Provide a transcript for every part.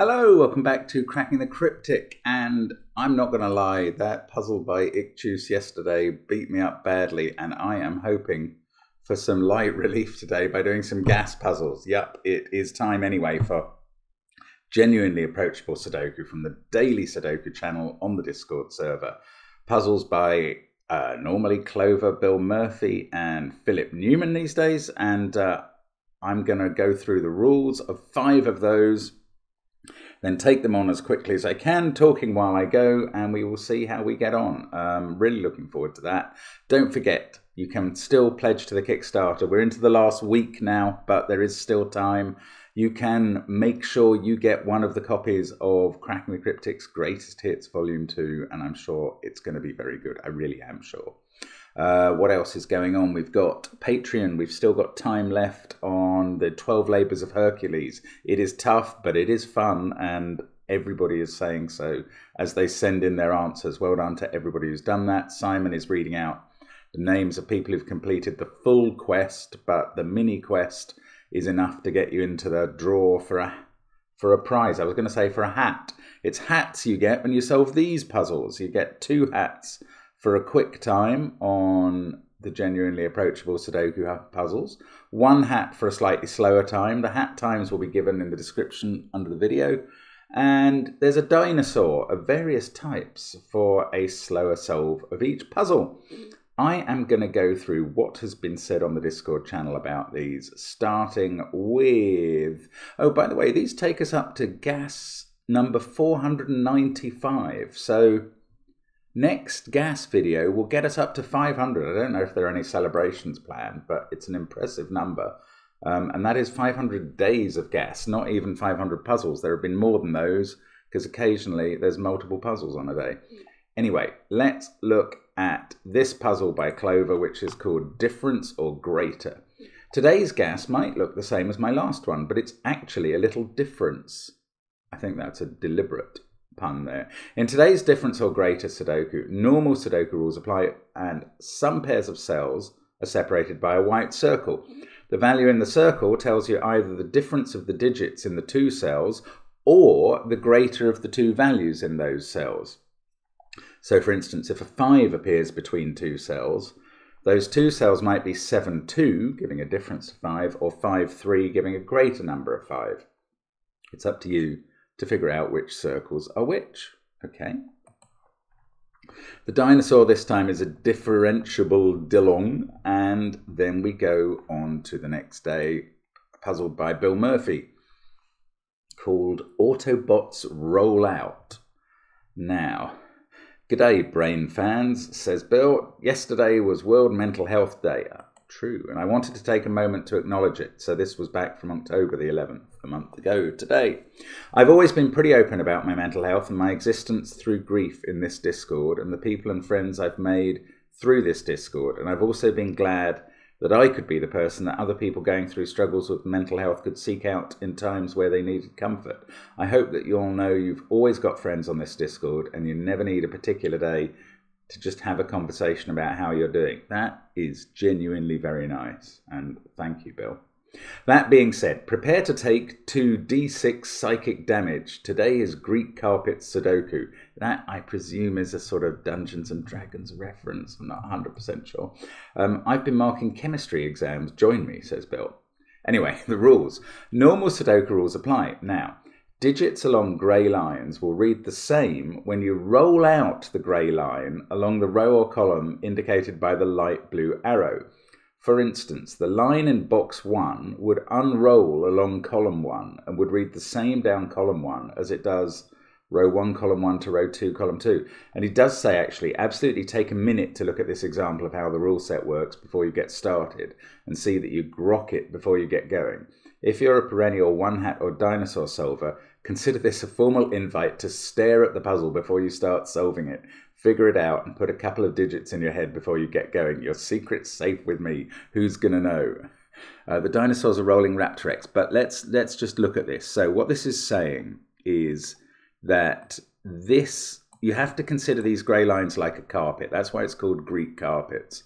Hello, welcome back to Cracking the Cryptic, and I'm not going to lie, that puzzle by Ictus yesterday beat me up badly, and I am hoping for some light relief today by doing some gas puzzles. Yup, it is time anyway for genuinely approachable Sudoku from the daily Sudoku channel on the Discord server. Puzzles by normally Clover, Bill Murphy, and Philip Newman these days, and I'm going to go through the rules of 5 of those, then take them on as quickly as I can, talking while I go, and we will see how we get on. Really looking forward to that. Don't forget, you can still pledge to the Kickstarter. We're into the last week now, but there is still time. You can make sure you get one of the copies of Cracking the Cryptic's Greatest Hits Volume 2, and I'm sure it's going to be very good. I really am sure. What else is going on? We've got Patreon. We've still got time left on the 12 Labours of Hercules. It is tough, but it is fun, and everybody is saying so as they send in their answers. Well done to everybody who's done that. Simon is reading out the names of people who've completed the full quest, but the mini quest is enough to get you into the draw for a prize. I was going to say for a hat. It's hats you get when you solve these puzzles. You get 2 hats for a quick time on the genuinely approachable Sudoku puzzles. 1 hat for a slightly slower time. The hat times will be given in the description under the video. And there's a dinosaur of various types for a slower solve of each puzzle. I am going to go through what has been said on the Discord channel about these, starting with... Oh, by the way, these take us up to gas number 495. So next gas video will get us up to 500. I don't know if there are any celebrations planned, but it's an impressive number. And that is 500 days of gas, not even 500 puzzles. There have been more than those, because occasionally there's multiple puzzles on a day. Anyway, let's look at this puzzle by Clover, which is called Difference or Greater. Today's gas might look the same as my last one, but it's actually a little difference. I think that's a deliberate pun there. In today's Difference or Greater Sudoku, normal Sudoku rules apply, and some pairs of cells are separated by a white circle. The value in the circle tells you either the difference of the digits in the 2 cells or the greater of the 2 values in those cells. So, for instance, if a 5 appears between 2 cells, those 2 cells might be 7, 2, giving a difference of 5, or 5, 3, giving a greater number of 5. It's up to you to figure out which circles are which. Okay. The dinosaur this time is a differentiable Dillon, and then we go on to the next day, puzzled by Bill Murphy, called Autobots Roll Out. Now, g'day brain fans, says Bill. Yesterday was World Mental Health Day. True, and I wanted to take a moment to acknowledge it. So this was back from October the 11th, a month ago today. I've always been pretty open about my mental health and my existence through grief in this Discord and the people and friends I've made through this Discord. And I've also been glad that I could be the person that other people going through struggles with mental health could seek out in times where they needed comfort. I hope that you all know you've always got friends on this Discord and you never need a particular day to just have a conversation about how you're doing. That is genuinely very nice, and thank you, Bill. That being said, prepare to take 2d6 psychic damage. Today is Greek Carpet Sudoku. That, I presume, is a sort of Dungeons and Dragons reference. I'm not 100% sure. I've been marking chemistry exams. Join me, says Bill. Anyway, the rules. Normal Sudoku rules apply. Now, digits along grey lines will read the same when you roll out the grey line along the row or column indicated by the light blue arrow. For instance, the line in box 1 would unroll along column 1 and would read the same down column 1 as it does row 1, column 1 to row 2, column 2. And he does say, actually, absolutely take a minute to look at this example of how the rule set works before you get started and see that you grok it before you get going. If you're a perennial 1-hat or dinosaur solver, consider this a formal invite to stare at the puzzle before you start solving it. Figure it out and put a couple of digits in your head before you get going. Your secret's safe with me. Who's going to know? The dinosaurs are rolling Raptor X, but let's just look at this. So what this is saying is that you have to consider these grey lines like a carpet. That's why it's called Greek carpets.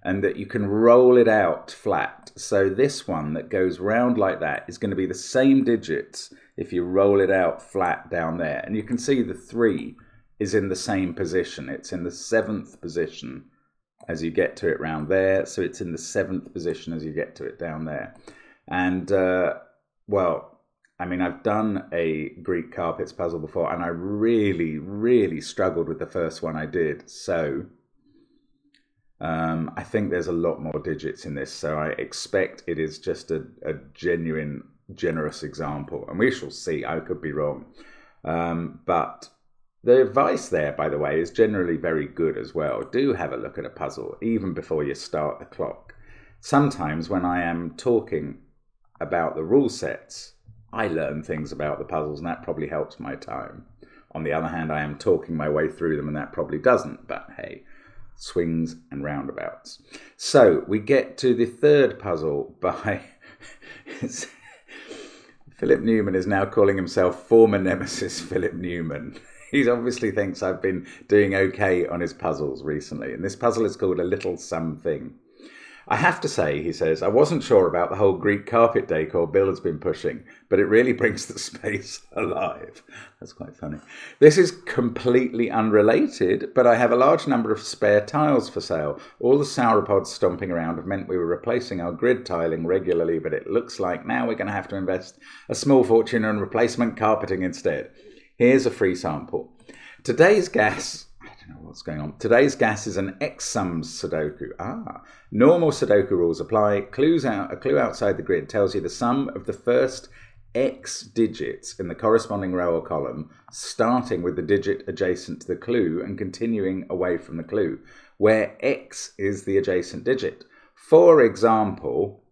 and that you can roll it out flat. So this one that goes round like that is going to be the same digits if you roll it out flat down there. And you can see the 3 is in the same position. It's in the 7th position as you get to it round there. So it's in the 7th position as you get to it down there. And, well, I mean, I've done a Greek carpets puzzle before, and I really, really struggled with the first one I did. So I think there's a lot more digits in this, so I expect it is just a genuine, generous example. And we shall see. I could be wrong. But the advice there, by the way, is generally very good as well. Do have a look at a puzzle, even before you start the clock. Sometimes when I am talking about the rule sets, I learn things about the puzzles, and that probably helps my time. On the other hand, I am talking my way through them, and that probably doesn't. But hey, swings and roundabouts. So we get to the third puzzle by... Philip Newman is now calling himself former nemesis Philip Newman. He obviously thinks I've been doing okay on his puzzles recently. And this puzzle is called A Little Something. I have to say, he says, I wasn't sure about the whole Greek carpet decor Bill has been pushing, but it really brings the space alive. That's quite funny. This is completely unrelated, but I have a large number of spare tiles for sale. All the sauropods stomping around have meant we were replacing our grid tiling regularly, but it looks like now we're going to have to invest a small fortune on replacement carpeting instead. Here's a free sample. Today's gas... I don't know what's going on. Today's gas is an X-sums Sudoku. Normal Sudoku rules apply. A clue outside the grid tells you the sum of the first X digits in the corresponding row or column, starting with the digit adjacent to the clue and continuing away from the clue, where X is the adjacent digit. For example,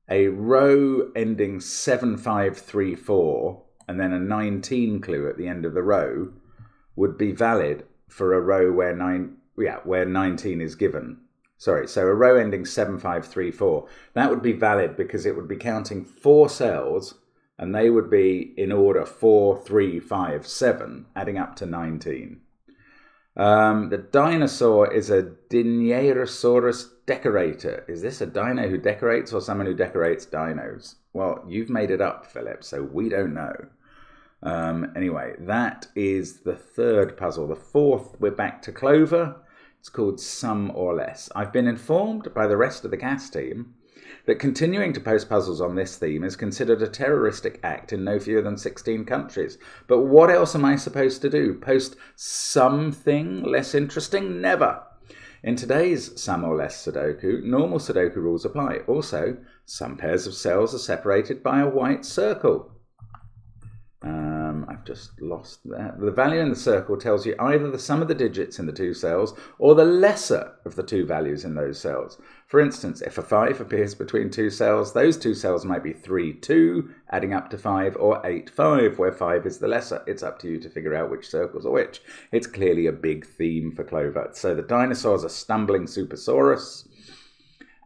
a row ending 7534 and then a 19 clue at the end of the row would be valid for a row where 19 is given. Sorry, so a row ending 7534. That would be valid because it would be counting 4 cells, and they would be in order 4, 3, 5, 7, adding up to 19. The dinosaur is a Dinosaurus decorator. Is this a dino who decorates or someone who decorates dinos? Well, you've made it up, Philip, so we don't know. Anyway, that is the third puzzle. The fourth, we're back to Clover. It's called Some or Less. I've been informed by the rest of the gas team that continuing to post puzzles on this theme is considered a terroristic act in no fewer than 16 countries. But what else am I supposed to do? Post something less interesting? Never. In today's Some or Less Sudoku, normal Sudoku rules apply. Also, some pairs of cells are separated by a white circle. I've just lost that. The value in the circle tells you either the sum of the digits in the 2 cells or the lesser of the 2 values in those cells. For instance, if a 5 appears between 2 cells, those 2 cells might be 3, 2, adding up to 5, or 8, 5, where 5 is the lesser. It's up to you to figure out which circles are which. It's clearly a big theme for Clover. So the dinosaur's a stumbling Supersaurus.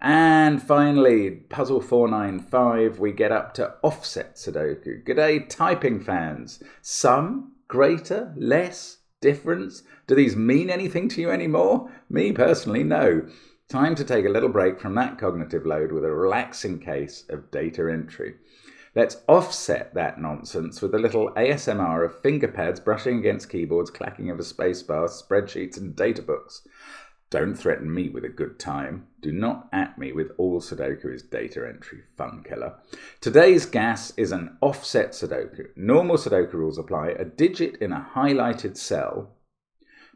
And finally, puzzle 495, we get up to offset Sudoku. G'day, typing fans. Some, greater, less, difference? Do these mean anything to you anymore? Me personally, no. Time to take a little break from that cognitive load with a relaxing case of data entry. Let's offset that nonsense with a little ASMR of finger pads brushing against keyboards, clacking of a spacebar, spreadsheets and data books. Don't threaten me with a good time. Do not at me with all Sudoku is data entry, fun killer. Today's gas is an offset Sudoku. Normal Sudoku rules apply. A digit in a highlighted cell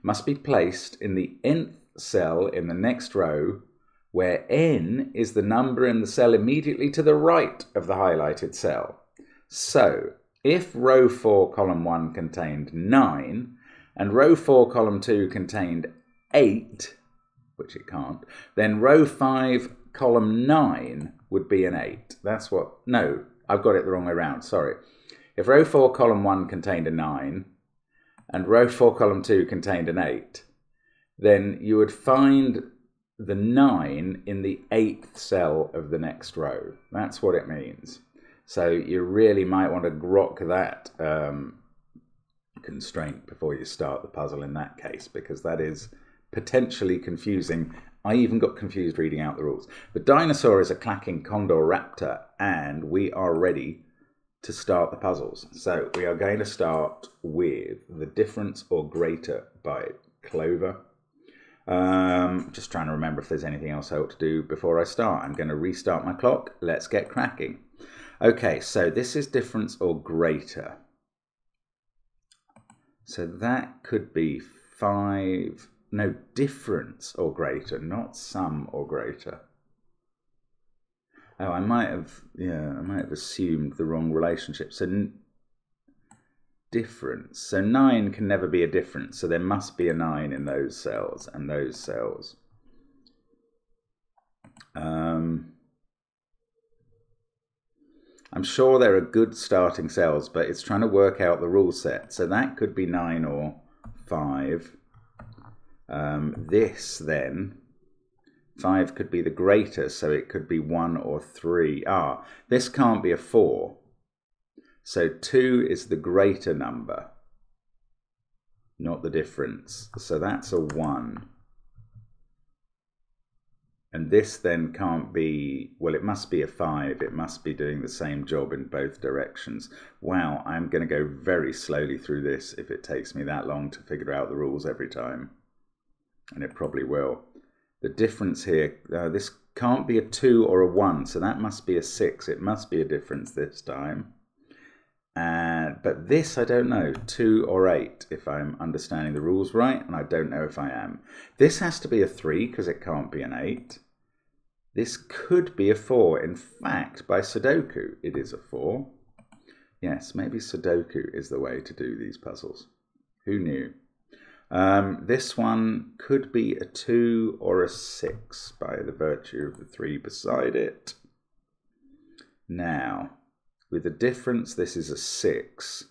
must be placed in the nth cell in the next row, where n is the number in the cell immediately to the right of the highlighted cell. So, if row 4, column 1 contained 9, and row 4, column 2 contained 8, which it can't, then row 5, column 9 would be an 8. That's what... No, I've got it the wrong way around, sorry. If row 4, column 1 contained a 9, and row 4, column 2 contained an 8, then you would find the 9 in the 8th cell of the next row. That's what it means. So you really might want to grok that constraint before you start the puzzle in that case, because that is potentially confusing I even got confused reading out the rules. The dinosaur is a clacking condor raptor, and we are ready to start the puzzles. So we are going to start with the difference or greater by Clover. Just trying to remember if there's anything else I ought to do before I start. I'm going to restart my clock. Let's get cracking. Okay, so this is difference or greater. So that could be 5, no, difference or greater, not sum or greater. Oh, I might have assumed the wrong relationship. So difference. So 9 can never be a difference. So there must be a 9 in those cells and those cells. I'm sure there are good starting cells, but it's trying to work out the rule set. So that could be 9 or 5. This then, 5 could be the greater, so it could be 1 or 3. This can't be a 4. So 2 is the greater number, not the difference. So that's a 1. And this then can't be, well, it must be a 5. It must be doing the same job in both directions. Wow, I'm going to go very slowly through this if it takes me that long to figure out the rules every time. And it probably will. The difference here, this can't be a 2 or a 1, so that must be a 6. It must be a difference this time. But this, I don't know, 2 or 8, if I'm understanding the rules right, and I don't know if I am. This has to be a 3, because it can't be an 8. This could be a 4. In fact, by Sudoku, it is a 4. Yes, maybe Sudoku is the way to do these puzzles. Who knew? This one could be a 2 or a 6 by the virtue of the 3 beside it. Now, with the difference, this is a 6,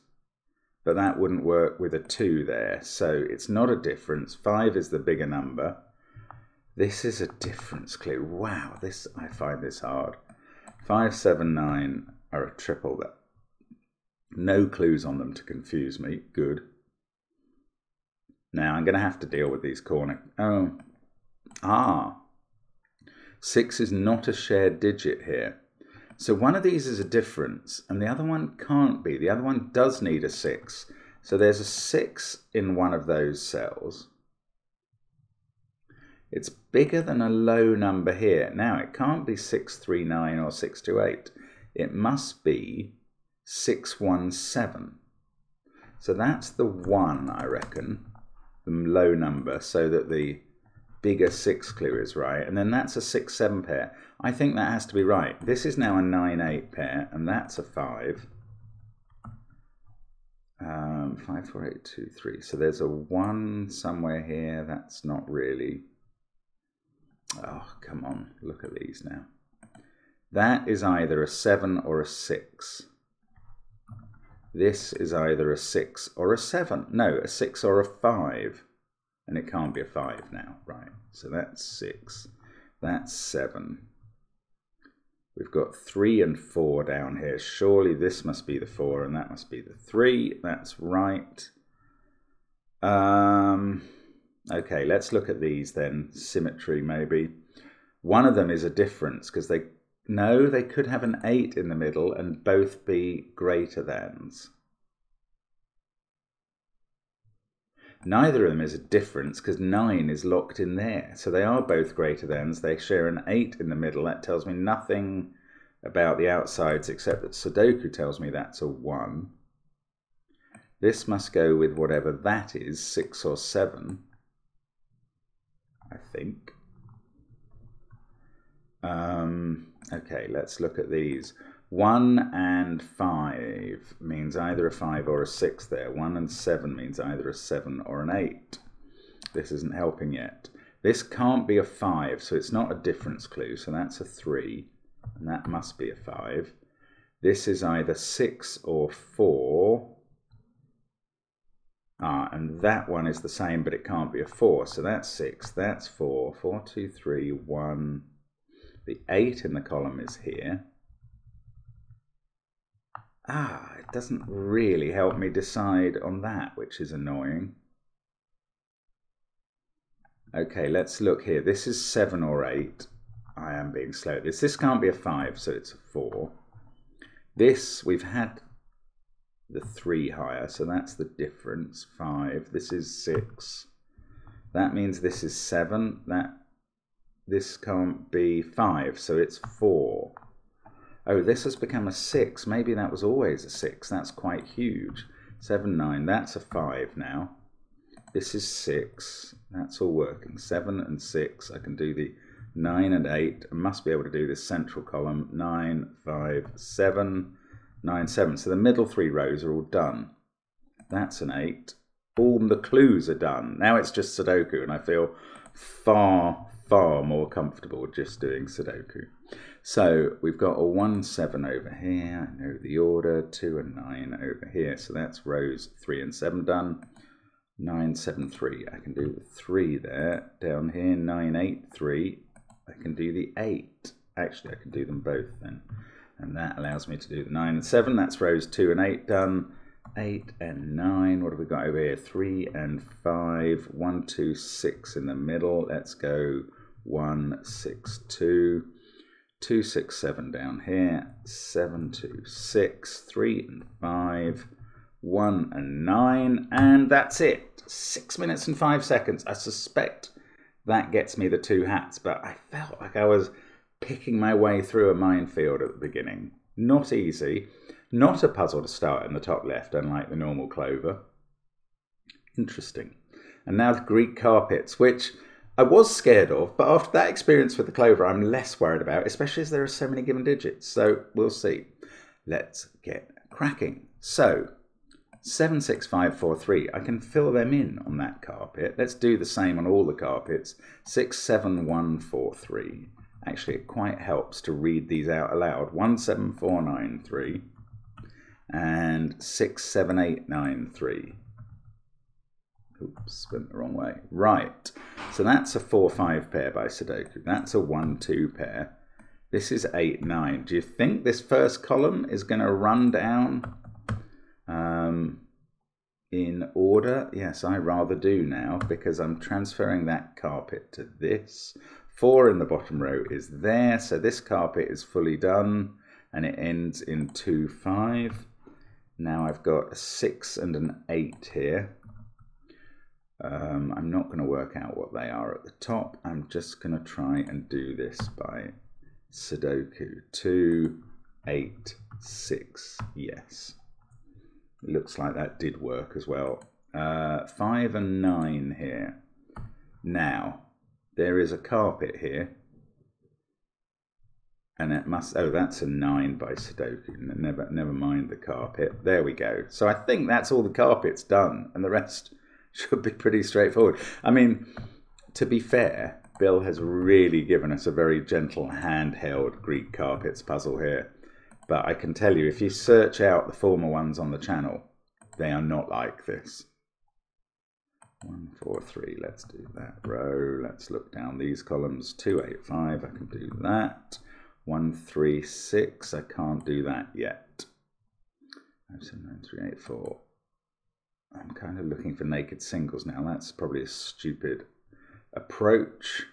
but that wouldn't work with a 2 there, so it's not a difference. 5 is the bigger number. This is a difference clue. Wow, I find this hard. 5, 7, 9 are a triple. No clues on them to confuse me. Good. Now I'm going to have to deal with these corner. 6 is not a shared digit here. So one of these is a difference and the other one can't be. The other one does need a 6. So there's a 6 in one of those cells. It's bigger than a low number here. Now it can't be 639 or 628. It must be 617. So that's the 1, I reckon, the low number, so that the bigger 6 clue is right. And then that's a 6-7 pair. I think that has to be right. This is now a 9-8 pair, and that's a 5. 5, 4, 8, 2, 3. So there's a 1 somewhere here. That's not really. Oh, come on. Look at these now. That is either a 7 or a 6. This is either a 6 or a 7. No, a 6 or a 5. And it can't be a 5 now, right? So that's 6. That's 7. We've got 3 and 4 down here. Surely this must be the 4 and that must be the 3. That's right. Okay, let's look at these then. Symmetry, maybe. One of them is a difference because they could have an 8 in the middle and both be greater thans. Neither of them is a difference because 9 is locked in there. So they are both greater thans. They share an 8 in the middle. That tells me nothing about the outsides except that Sudoku tells me that's a 1. This must go with whatever that is, 6 or 7, I think. Okay, let's look at these. 1 and 5 means either a 5 or a 6 there. 1 and 7 means either a 7 or an 8. This isn't helping yet. This can't be a 5, so it's not a difference clue, so that's a 3, and that must be a 5. This is either 6 or 4. And that one is the same, but it can't be a 4, so that's 6, that's 4. 4, 2, 3, 1. The 8 in the column is here. It doesn't really help me decide on that, which is annoying. Okay, let's look here. This is 7 or 8. I am being slow at this. This can't be a 5, so it's a 4. This, we've had the 3 higher, so that's the difference. 5. This is 6. That means this is 7. This can't be 5, so it's 4. Oh, this has become a 6. Maybe that was always a 6. That's quite huge. 7, 9. That's a 5 now. This is 6. That's all working. 7 and 6. I can do the 9 and 8. I must be able to do this central column. 9, 5, 7, 9, 7. So the middle 3 rows are all done. That's an 8. All the clues are done. Now it's just Sudoku, and I feel far, far more comfortable just doing Sudoku. So we've got a 1, 7 over here. I know the order. 2 and 9 over here. So that's rows 3 and 7 done. 9, 7, 3. I can do the 3 there. Down here, 9, 8, 3. I can do the 8. Actually, I can do them both then. And that allows me to do the 9 and 7. That's rows 2 and 8 done. 8 and 9. What have we got over here? 3 and 5. 1, 2, 6 in the middle. Let's go 1, 6, 2. 2, 6, 7 down here. 7, 2, 6. 3 and 5. 1 and 9, and that's it. 6 minutes and 5 seconds. I suspect that gets me the 2 hats, but I felt like I was picking my way through a minefield at the beginning. Not easy. Not a puzzle to start in the top left, unlike the normal clover. Interesting. And now the Greek carpets, which I was scared of, but after that experience with the clover, I'm less worried about, especially as there are so many given digits. So we'll see. Let's get cracking. So 7, 6, 5, 4, 3. I can fill them in on that carpet. Let's do the same on all the carpets. 6, 7, 1, 4, 3. Actually, it quite helps to read these out aloud. 1, 7, 4, 9, 3. And 6, 7, 8, 9, 3. Oops, went the wrong way. Right. So that's a 4, 5 pair by Sudoku. That's a 1, 2 pair. This is 8, 9. Do you think this first column is going to run down in order? Yes, I rather do now, because I'm transferring that carpet to this. 4 in the bottom row is there, so this carpet is fully done, and it ends in 2, 5. Now I've got a 6 and an 8 here. I'm not going to work out what they are at the top. I'm just going to try and do this by Sudoku. 2, 8, 6, yes. Looks like that did work as well. 5 and 9 here. Now, there is a carpet here. And it must, oh, that's a 9 by Sudoku. Never mind the carpet. There we go. So I think that's all the carpets done. And the rest should be pretty straightforward. I mean, to be fair, Bill has really given us a very gentle handheld Greek carpets puzzle here. But I can tell you, if you search out the former ones on the channel, they are not like this. 1, 4, 3, let's do that row. Let's look down these columns. 2, 8, 5, I can do that. 1, 3, 6, I can't do that yet. 5, 7, 9, 3, 8, 4. I'm kind of looking for naked singles now. That's probably a stupid approach.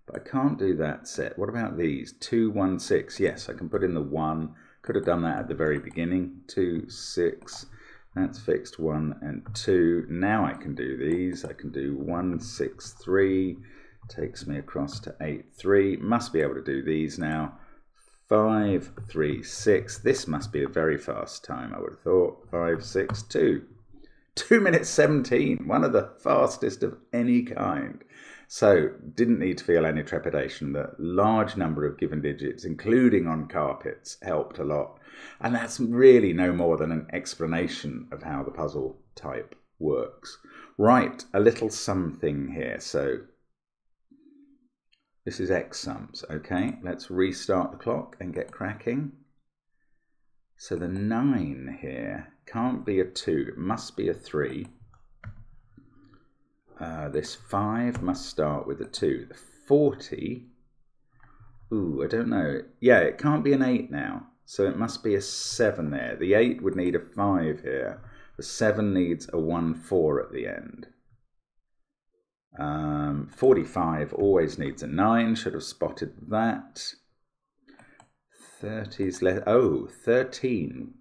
But I can't do that set. What about these? 2, 1, 6. Yes, I can put in the 1. Could have done that at the very beginning. 2, 6. That's fixed. 1 and 2. Now I can do these. I can do 1, 6, 3. Takes me across to 8, 3. Must be able to do these now. 5, 3, 6. This must be a very fast time, I would have thought. 5, 6, 2. 2 minutes 17. One of the fastest of any kind. So, didn't need to feel any trepidation. The large number of given digits, including on carpets, helped a lot. And that's really no more than an explanation of how the puzzle type works. Right, a little something here. So, this is X sums. Okay, let's restart the clock and get cracking. So the 9 here can't be a 2. It must be a 3. This 5 must start with a 2. The 40, ooh, I don't know. Yeah, it can't be an 8 now. So it must be a 7 there. The 8 would need a 5 here. The 7 needs a 1, 4 at the end. 45 always needs a 9. Should have spotted that. 30's less. Oh, 13.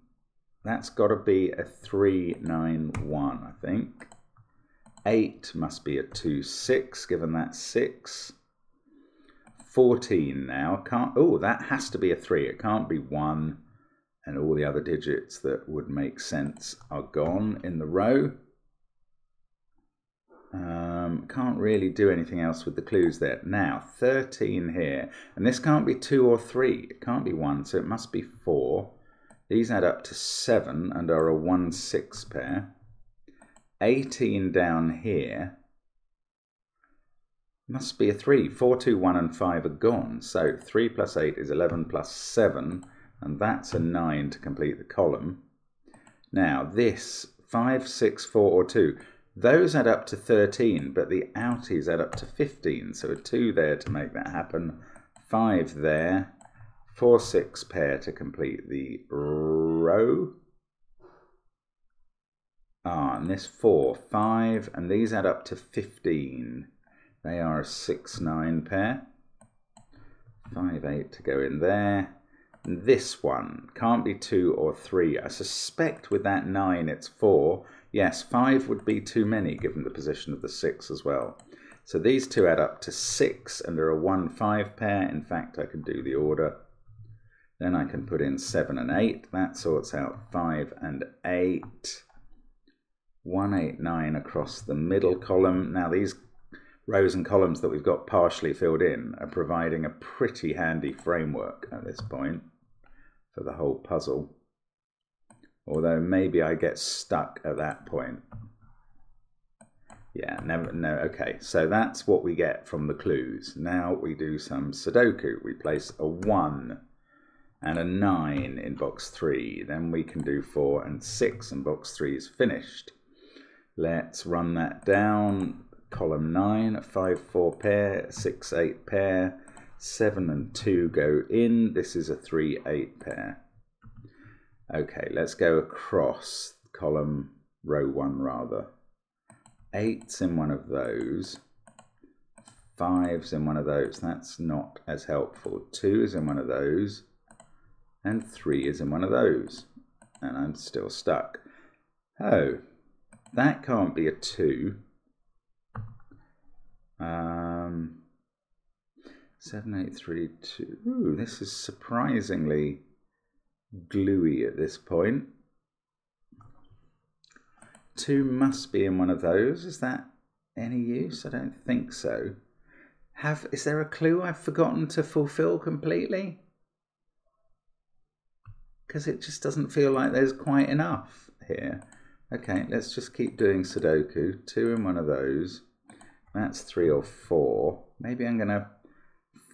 That's got to be a 3, 9, 1, I think. 8 must be a 2, 6, given that's 6. 14 now. Can't. Oh, that has to be a 3. It can't be 1. And all the other digits that would make sense are gone in the row. Can't really do anything else with the clues there. Now, 13 here. And this can't be 2 or 3. It can't be 1, so it must be 4. These add up to 7 and are a 1, 6 pair. 18 down here must be a 3. 4, 2, 1 and 5 are gone. So 3 plus 8 is 11 plus 7. And that's a 9 to complete the column. Now this 5, 6, 4 or 2. Those add up to 13, but the outies add up to 15. So a 2 there to make that happen. 5 there. 4, 6 pair to complete the row. And this 4, 5, and these add up to 15. They are a 6, 9 pair. 5, 8 to go in there. And this one can't be 2 or 3. I suspect with that 9 it's 4. Yes, 5 would be too many given the position of the 6 as well. So these two add up to 6 and are a 1, 5 pair. In fact, I can do the order. Then I can put in 7 and 8. That sorts out 5 and 8. 1, 8, 9 across the middle column. Now these rows and columns that we've got partially filled in are providing a pretty handy framework at this point for the whole puzzle. Although maybe I get stuck at that point. Yeah, never, no, okay, so that's what we get from the clues. Now we do some Sudoku. We place a 1 and a 9 in box 3. Then we can do 4 and 6 and box 3 is finished. Let's run that down. Column 9, 5, 4 pair, 6, 8 pair, 7 and 2 go in. This is a 3, 8 pair. Okay, let's go across column, row 1 rather. 8's in one of those. 5's in one of those. That's not as helpful. 2 is in one of those. And 3 is in one of those. And I'm still stuck. Oh, that can't be a 2. 7, 8, 3, 2. Ooh, this is surprisingly gluey at this point. 2 must be in one of those. Is that any use? I don't think so. Is there a clue I've forgotten to fulfill completely? Because it just doesn't feel like there's quite enough here. Okay, let's just keep doing Sudoku. 2 in one of those. That's 3 or 4. Maybe I'm going to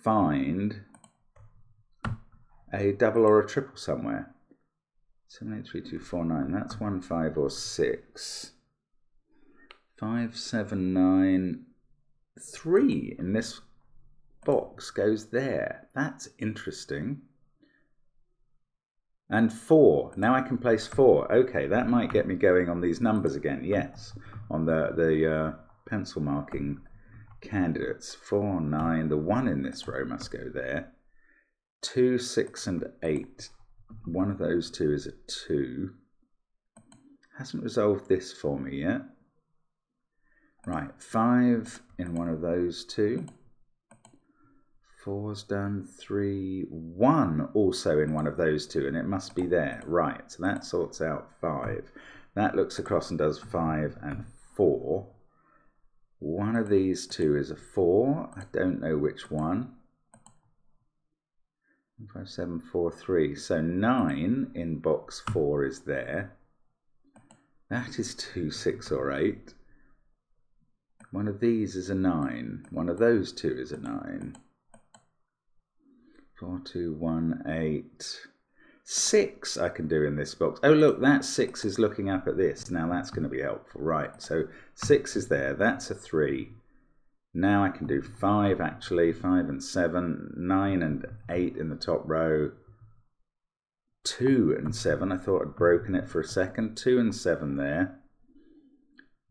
find a double or a triple somewhere. 7, 8, 3, 2, 4, 9. That's 1, 5 or 6. 5, 7, 9. 3 in this box goes there. That's interesting. And 4. Now I can place 4. Okay, that might get me going on these numbers again. Yes, on the pencil marking candidates. 4, 9. The 1 in this row must go there. 2, 6 and 8. One of those two is a 2. Hasn't resolved this for me yet. Right, 5 in one of those two. 4's done. 3, 1 also in one of those two, and it must be there. Right, so that sorts out 5. That looks across and does 5 and 4. One of these two is a 4. I don't know which one. 5, 7, 4, 3. So 9 in box 4 is there. That is 2, 6 or 8. One of these is a 9. One of those two is a 9. 4, 2, 1, 8. 6 I can do in this box. Oh look, that 6 is looking up at this. Now that's going to be helpful. Right, so 6 is there. That's a 3. Now I can do 5 actually. 5 and 7. 9 and 8 in the top row. 2 and 7. I thought I'd broken it for a second. 2 and 7 there.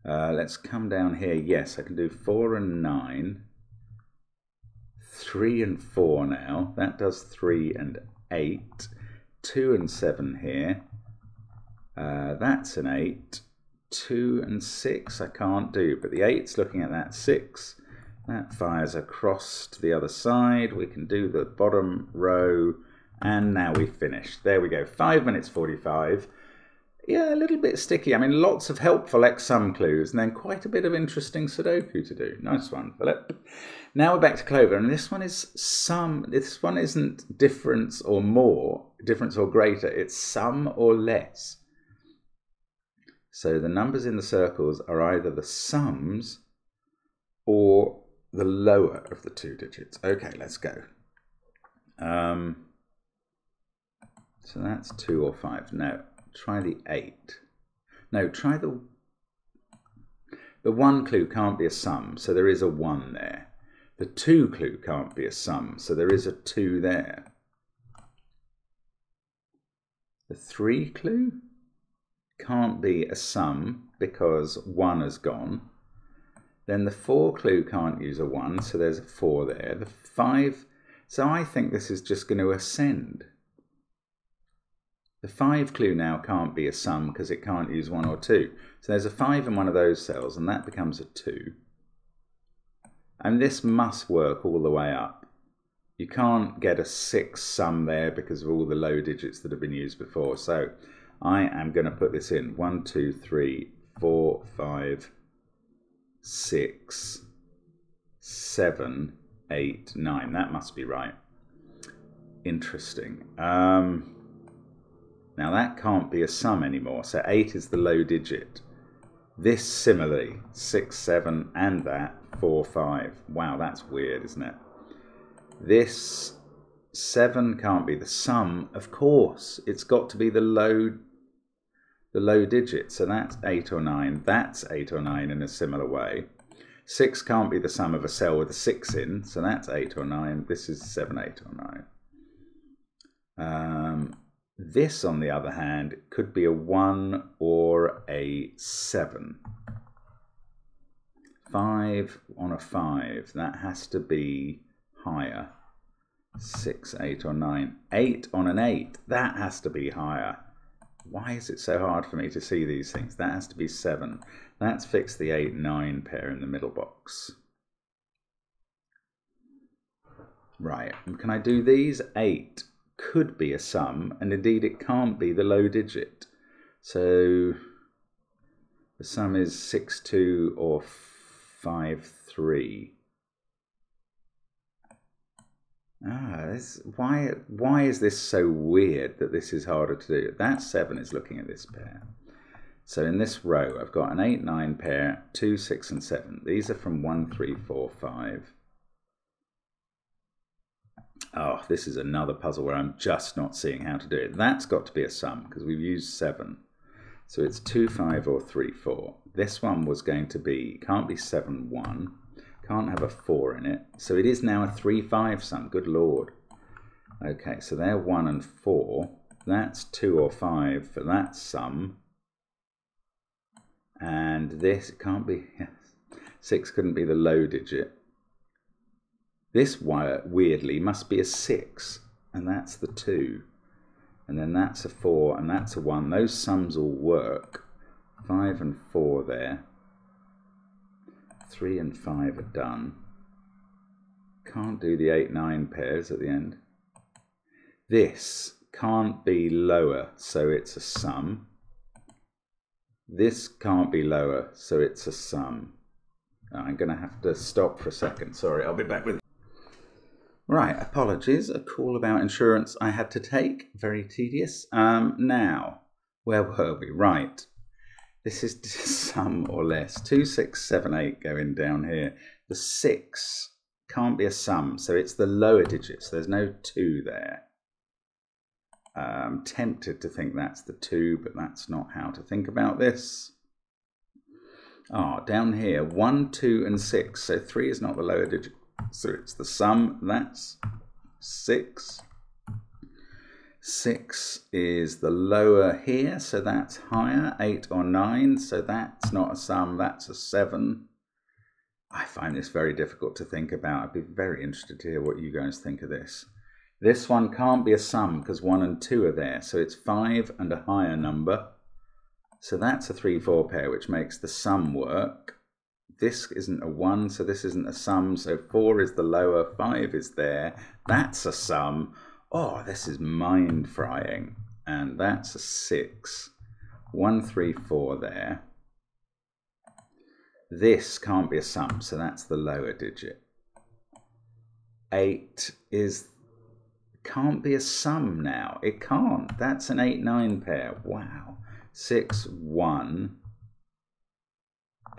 Let's come down here. Yes, I can do 4 and 9. 3 and 4 now. That does 3 and 8. 2 and 7 here. That's an 8. 2 and 6 I can't do, but the 8's looking at that 6. That fires across to the other side. We can do the bottom row, and now we've finished. There we go, 5 minutes 45. Yeah, a little bit sticky. I mean, lots of helpful X-sum clues, and then quite a bit of interesting Sudoku to do. Nice one, Philip. Now we're back to Clover, and this one is sum. This one isn't difference or more, difference or greater. It's sum or less. So the numbers in the circles are either the sums or the lower of the 2 digits. Okay, let's go. So that's 2 or 5. No, try the 8. No, try the 1 clue can't be a sum, so there is a 1 there. The 2 clue can't be a sum, so there is a 2 there. The 3 clue can't be a sum because 1 has gone. Then the 4 clue can't use a 1, so there's a 4 there. The 5, so I think this is just going to ascend. The 5 clue now can't be a sum because it can't use 1 or 2. So there's a 5 in one of those cells, and that becomes a 2. And this must work all the way up. You can't get a 6 sum there because of all the low digits that have been used before. So I am going to put this in 1, 2, 3, 4, 5, 6, 7, 8, 9. That must be right. Interesting. Now that can't be a sum anymore. So 8 is the low digit. This similarly, 6, 7, and that 4, 5. Wow, that's weird, isn't it? This 7 can't be the sum. Of course, it's got to be the low digit. So that's 8 or 9. That's 8 or 9 in a similar way. 6 can't be the sum of a cell with a 6 in. So that's 8 or 9. This is 7, 8 or 9. This, on the other hand, could be a 1 or a 7. 5 on a 5. That has to be higher. 6, 8 or 9. 8 on an 8. That has to be higher. Why is it so hard for me to see these things? That has to be 7. Let's fix the 8, 9 pair in the middle box. Right, and can I do these? 8 could be a sum, and indeed it can't be the low digit. So the sum is 6, 2 or 5, 3. Why is this so weird that this is harder to do? That 7 is looking at this pair. So in this row, I've got an 8, 9 pair, 2, 6, and 7. These are from 1, 3, 4, 5. Oh, this is another puzzle where I'm just not seeing how to do it. That's got to be a sum because we've used 7. So it's 2, 5, or 3, 4. This one was going to be, can't be 7, 1. Can't have a 4 in it. So it is now a 3, 5 sum. Good Lord. Okay, so they're 1 and 4. That's 2 or 5 for that sum. And this can't be, yes. 6 couldn't be the low digit. This wire, weirdly, must be a 6, and that's the 2. And then that's a 4, and that's a 1. Those sums all work. 5 and 4 there. 3 and 5 are done. Can't do the 8, 9 pairs at the end. This can't be lower, so it's a sum. This can't be lower, so it's a sum. I'm going to have to stop for a second. Sorry, I'll be back with you. Right, apologies. A call about insurance I had to take. Very tedious. Now, where were we? Right. This is sum or less. 2, 6, 7, 8 going down here. The 6 can't be a sum, so it's the lower digits. There's no 2 there. I'm tempted to think that's the 2, but that's not how to think about this. Down here, 1, 2, and 6. So 3 is not the lower digit. So it's the sum. That's 6. 6 is the lower here, so that's higher. 8 or 9, so that's not a sum, that's a 7. I find this very difficult to think about. I'd be very interested to hear what you guys think of this. This one can't be a sum because 1 and 2 are there, so it's 5 and a higher number. So that's a 3-4 pair, which makes the sum work. This isn't a 1, so this isn't a sum, so 4 is the lower, 5 is there. That's a sum. Oh, this is mind-frying. And that's a 6. 1, 3, 4 there. This can't be a sum, so that's the lower digit. 8 can't be a sum now. It can't. That's an 8-9 pair. Wow. 6, 1,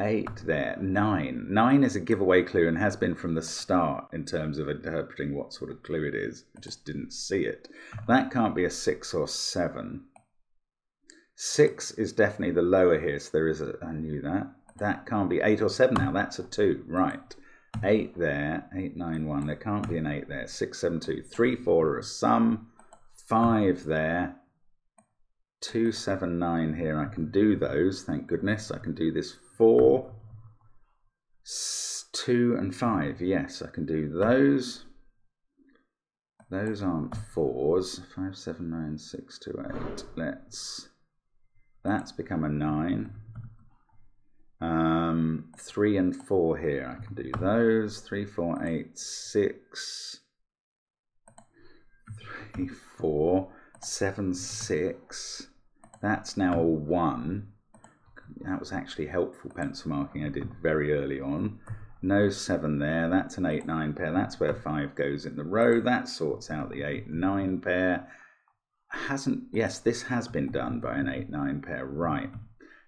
8 there. 9. 9 is a giveaway clue and has been from the start in terms of interpreting what sort of clue it is. I just didn't see it. That can't be a 6 or 7. 6 is definitely the lower here, so there is a, I knew that. That can't be 8 or 7 now. That's a 2. Right. 8 there. 8, 9, 1. There can't be an 8 there. 6, 7, 2. 3, 4 are a sum. 5 there. 2, 7, 9 here. I can do those. Thank goodness. I can do this 4, 2 and 5. Yes, I can do those. Those aren't 4s. 5, 7, 9, 6, 2, 8. That's become a 9. 3 and 4 here. I can do those. 3, 4, 8, 6. 3, 4, 7, 6. That's now a 1. That was actually helpful pencil marking I did very early on. No 7 there. That's an 8, 9 pair. That's where 5 goes in the row. That sorts out the 8, 9 pair. Yes, this has been done by an 8, 9 pair. Right.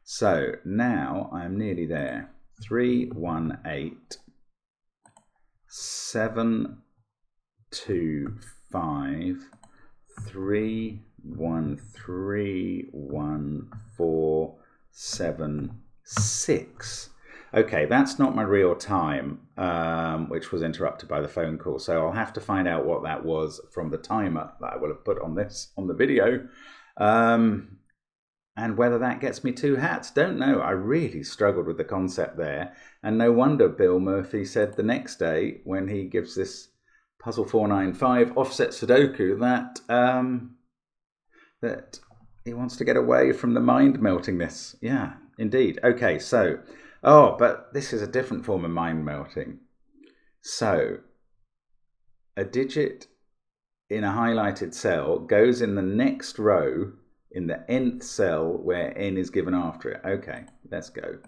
So now I'm nearly there. 3, 1, 8, 7, 2, 5, 3, 1, 3, 1, 4, 7, 6. Okay, that's not my real time, which was interrupted by the phone call. So I'll have to find out what that was from the timer that I will have put on the video. And whether that gets me 2 hats, don't know. I really struggled with the concept there. And no wonder Bill Murphy said the next day when he gives this Puzzle 495 offset Sudoku that he wants to get away from the mind meltingness. Yeah, indeed. Okay, so, but this is a different form of mind melting. So, a digit in a highlighted cell goes in the next row in the nth cell where n is given after it. Okay, let's go.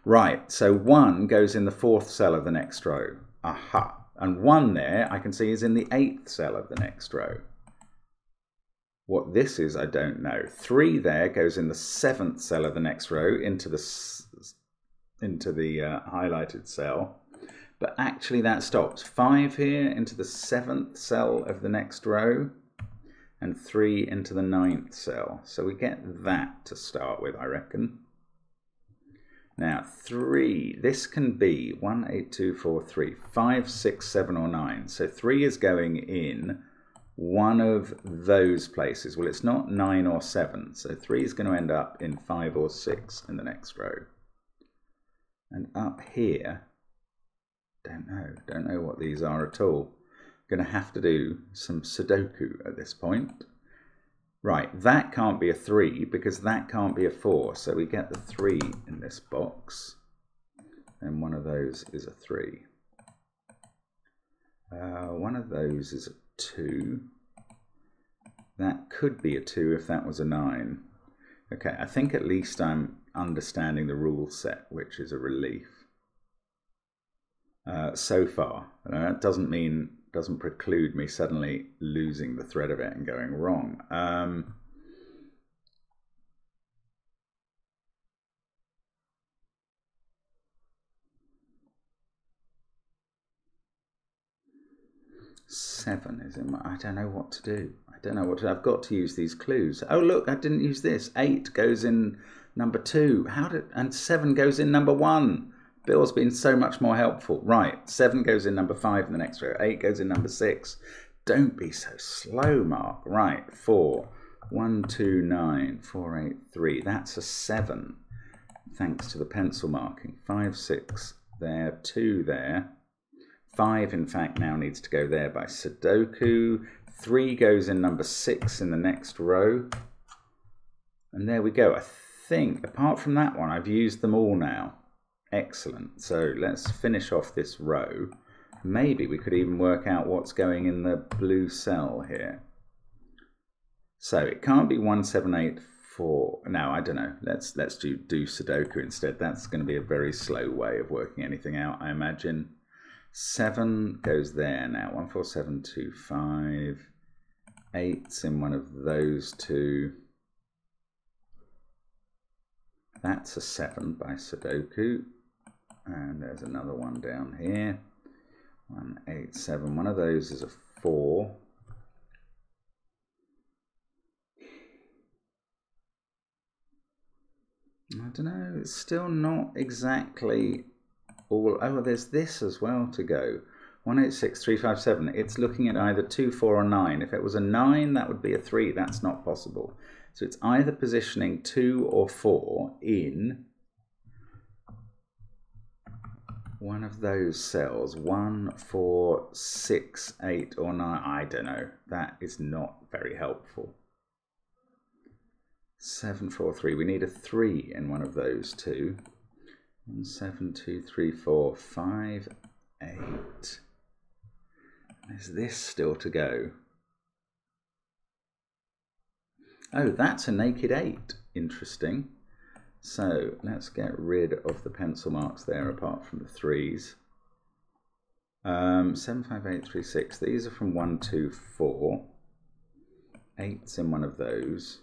Right, so 1 goes in the 4th cell of the next row. Aha. And 1 there, I can see, is in the 8th cell of the next row. What this is, I don't know. 3 there goes in the 7th cell of the next row into the highlighted cell. But actually that stops. 5 here into the 7th cell of the next row. And 3 into the 9th cell. So we get that to start with, I reckon. Now, 3, this can be 1, 8, 2, 4, 3, 5, 6, 7, or 9. So 3 is going in one of those places. Well, it's not 9 or 7. So 3 is going to end up in 5 or 6 in the next row. And up here, don't know what these are at all. Going to have to do some Sudoku at this point. Right, that can't be a 3 because that can't be a 4. So we get the 3 in this box. And one of those is a 3. One of those is a 2. That could be a 2 if that was a 9. Okay, I think at least I'm understanding the rule set, which is a relief. So far. That doesn't preclude me suddenly losing the thread of it and going wrong. 7 is in my, I don't know what to do. I've got to use these clues. Oh look, I didn't use this. 8 goes in number 2. And 7 goes in number 1. Bill's been so much more helpful. Right, 7 goes in number 5 in the next row. 8 goes in number 6. Don't be so slow, Mark. Right, 4, 1, 2, 9, 4, 8, 3. That's a 7, thanks to the pencil marking. 5, 6 there, 2 there. 5, in fact, now needs to go there by Sudoku. 3 goes in number 6 in the next row. And there we go. I think, apart from that one, I've used them all now. Excellent. So let's finish off this row. Maybe we could even work out what's going in the blue cell here. So it can't be 1784. No, I don't know. Let's do Sudoku instead. That's going to be a very slow way of working anything out, I imagine. 7 goes there now. 1, 4, 7, 2, 5. 8's in one of those two. That's a 7 by Sudoku. And there's another one down here. 1, 8, 7. One of those is a 4. I don't know. It's still not exactly all. Oh, there's this as well to go. 1, 8, 6, 3, 5, 7. It's looking at either 2, 4, or 9. If it was a 9, that would be a 3. That's not possible. So it's either positioning 2 or 4 in one of those cells. 1, 4, 6, 8, or 9. I don't know. That is not very helpful. 7, 4, 3. We need a 3 in one of those two. 1, 7, 2, 3, 4, 5, 8. There's this still to go. Oh, that's a naked 8. Interesting. So let's get rid of the pencil marks there apart from the 3's. 7, 5, 8, 3, 6. These are from 1, 2, 4. 8's in one of those.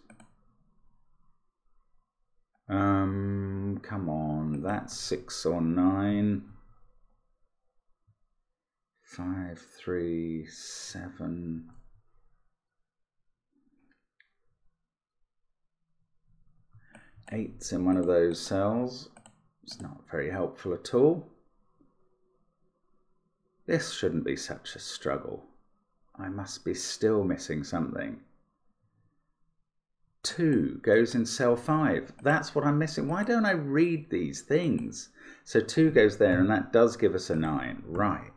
Come on, that's 6 or 9. 5, 3, 7. Eight's in one of those cells. It's not very helpful at all. This shouldn't be such a struggle. I must be still missing something. 2 goes in cell 5. That's what I'm missing. Why don't I read these things? So 2 goes there, and that does give us a 9. Right.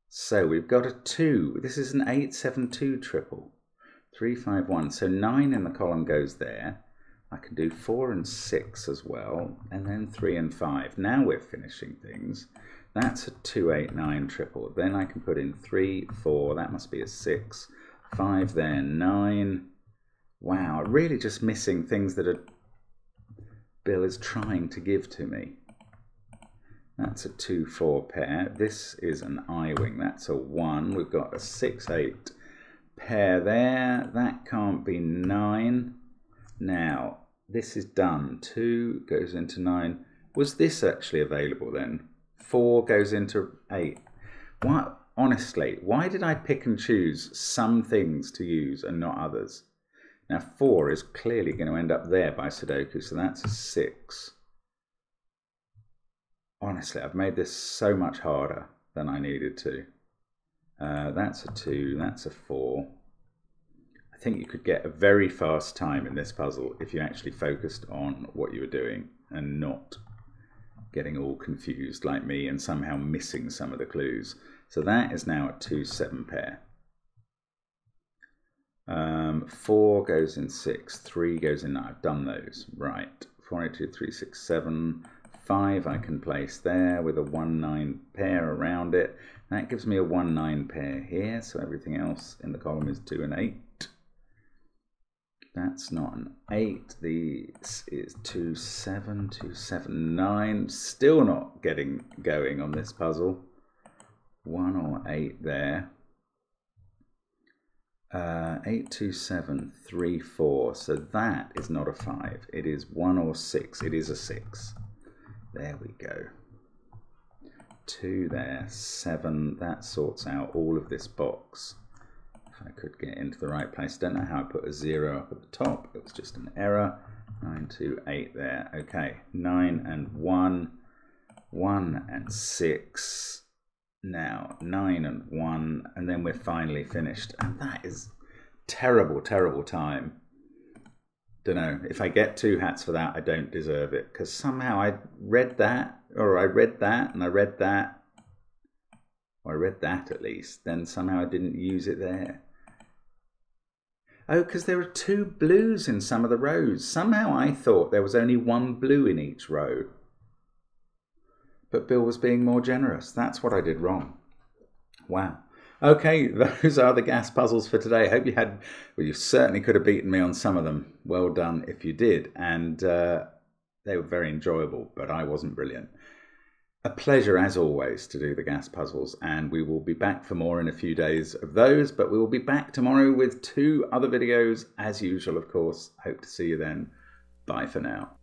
So we've got a 2. This is an 8, 7, 2 triple. 3, 5, 1. So 9 in the column goes there. I can do 4 and 6 as well, and then 3 and 5. Now we're finishing things. That's a 2, 8, 9 triple. Then I can put in 3, 4. That must be a 6. 5 there, 9. Wow, really just missing things that Bill is trying to give to me. That's a 2, 4 pair. This is an I-wing. That's a 1. We've got a 6, 8 pair there. That can't be 9. Now, this is done. 2 goes into 9. Was this actually available then? 4 goes into 8. Why, honestly, why did I pick and choose some things to use and not others? Now 4 is clearly going to end up there by Sudoku, so that's a 6. Honestly, I've made this so much harder than I needed to. That's a 2, that's a 4. I think you could get a very fast time in this puzzle if you actually focused on what you were doing and not getting all confused like me and somehow missing some of the clues. So that is now a 2, 7 pair. 4 goes in 6, 3 goes in 9. I've done those. Right. 4, 8, 2, 3, 6, 7. 5 I can place there with a 1, 9 pair around it. That gives me a 1, 9 pair here, so everything else in the column is 2 and 8. That's not an 8. This is 2, 7, 2, 7, 9. Still not getting going on this puzzle. 1 or 8 there. 8, 2, 7, 3, 4. So that is not a 5. It is 1 or 6. It is a 6. There we go. 2 there. 7. That sorts out all of this box. If I could get into the right place. Don't know how I put a 0 up at the top. It was just an error. 9, 2, 8 there. Okay. 9 and 1. 1 and 6. now 9 and 1, and then we're finally finished. And that is terrible, terrible time. Don't know, if I get 2 hats for that, I don't deserve it, because somehow I read that, or I read that, and I read that, or I read that at least, then somehow I didn't use it there. Oh, because there are 2 blues in some of the rows. Somehow I thought there was only 1 blue in each row. But Bill was being more generous. That's what I did wrong. Wow. Okay, those are the gas puzzles for today. I hope you had, well, you certainly could have beaten me on some of them. Well done if you did. And they were very enjoyable, but I wasn't brilliant. A pleasure, as always, to do the gas puzzles, and we will be back for more in a few days of those, but we will be back tomorrow with 2 other videos, as usual, of course. Hope to see you then. Bye for now.